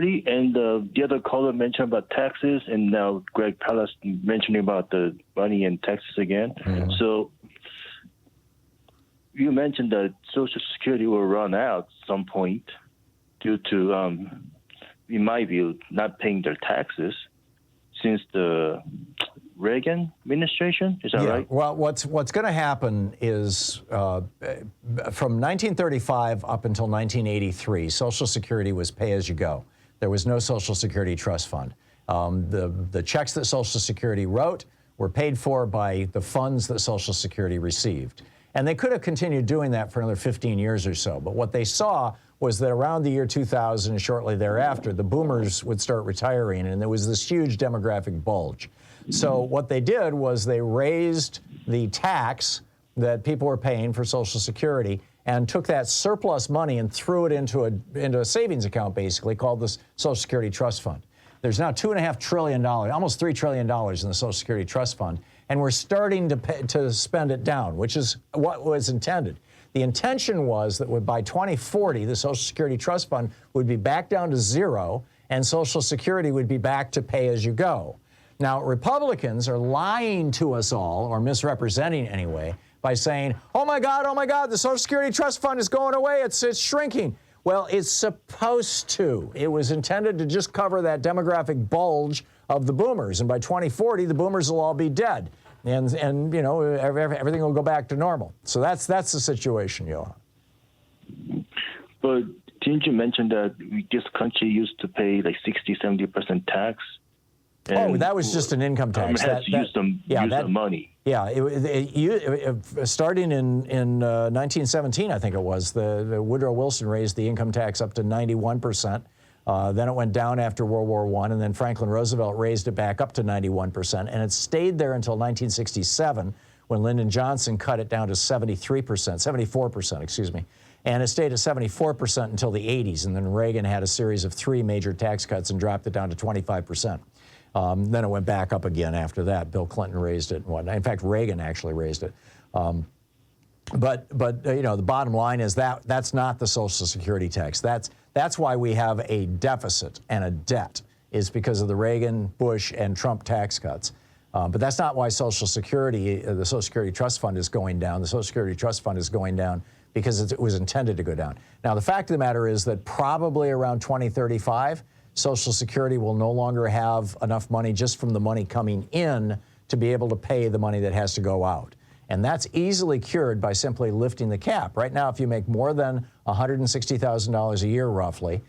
And the other caller mentioned about taxes, and now Greg Pallas mentioning about the money and taxes again. Mm-hmm. So you mentioned that Social Security will run out at some point due to, in my view, not paying their taxes since the Reagan administration. Is that right? Well, what's going to happen is from 1935 up until 1983, Social Security was pay-as-you-go. There was no Social Security trust fund. The checks that Social Security wrote were paid for by the funds that Social Security received. And they could have continued doing that for another 15 years or so. But what they saw was that around the year 2000, shortly thereafter, the boomers would start retiring, and there was this huge demographic bulge. So what they did was they raised the tax that people were paying for Social Security and took that surplus money and threw it into a savings account, basically, called the Social Security Trust Fund. There's now $2.5 trillion, almost $3 trillion in the Social Security Trust Fund, and we're starting to spend it down, which is what was intended. The intention was that by 2040, the Social Security Trust Fund would be back down to zero, and Social Security would be back to pay-as-you-go. Now, Republicans are lying to us all, or misrepresenting anyway, by saying, oh my God, the Social Security Trust Fund is going away, it's shrinking. Well, it's supposed to. It was intended to just cover that demographic bulge of the boomers, and by 2040, the boomers will all be dead. And you know, everything will go back to normal. So that's the situation, Johan. But didn't you mention that this country used to pay like 60-70% tax? Oh, that was just an income tax. Use the money. Yeah, starting in 1917, I think it was, the Woodrow Wilson raised the income tax up to 91%. Then it went down after World War I, and then Franklin Roosevelt raised it back up to 91%, and it stayed there until 1967, when Lyndon Johnson cut it down to 74%, excuse me. And it stayed at 74% until the 80s, and then Reagan had a series of 3 major tax cuts and dropped it down to 25%. Then it went back up again after that. Bill Clinton raised it and whatnot. In fact, Reagan actually raised it. But you know, the bottom line is that's not the Social Security tax. That's why we have a deficit and a debt, is because of the Reagan, Bush, and Trump tax cuts. But that's not why Social Security, the Social Security Trust Fund is going down. The Social Security Trust Fund is going down because it was intended to go down. Now, the fact of the matter is that probably around 2035, Social Security will no longer have enough money just from the money coming in to be able to pay the money that has to go out. And that's easily cured by simply lifting the cap. Right now, if you make more than $160,000 a year, roughly,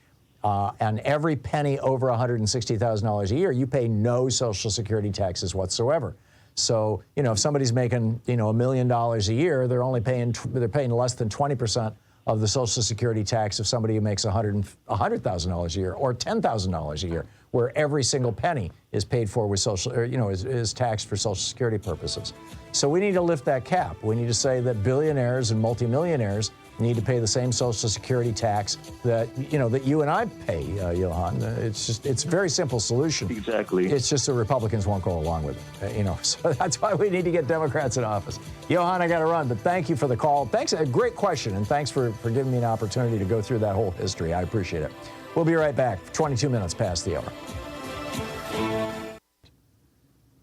and every penny over $160,000 a year, you pay no Social Security taxes whatsoever. So, you know, if somebody's making, you know, $1 million a year, they're paying less than 20% of the Social Security tax if somebody who makes $100,000 a year or $10,000 a year, where every single penny is paid for with is taxed for Social Security purposes. So we need to lift that cap. We need to say that billionaires and multimillionaires need to pay the same Social Security tax that you and I pay, Johan. It's a very simple solution. Exactly. It's just the Republicans won't go along with it. So that's why we need to get Democrats in office. Johan, I got to run, but thank you for the call. Thanks, a great question, and thanks for giving me an opportunity to go through that whole history. I appreciate it. We'll be right back. 22 minutes past the hour.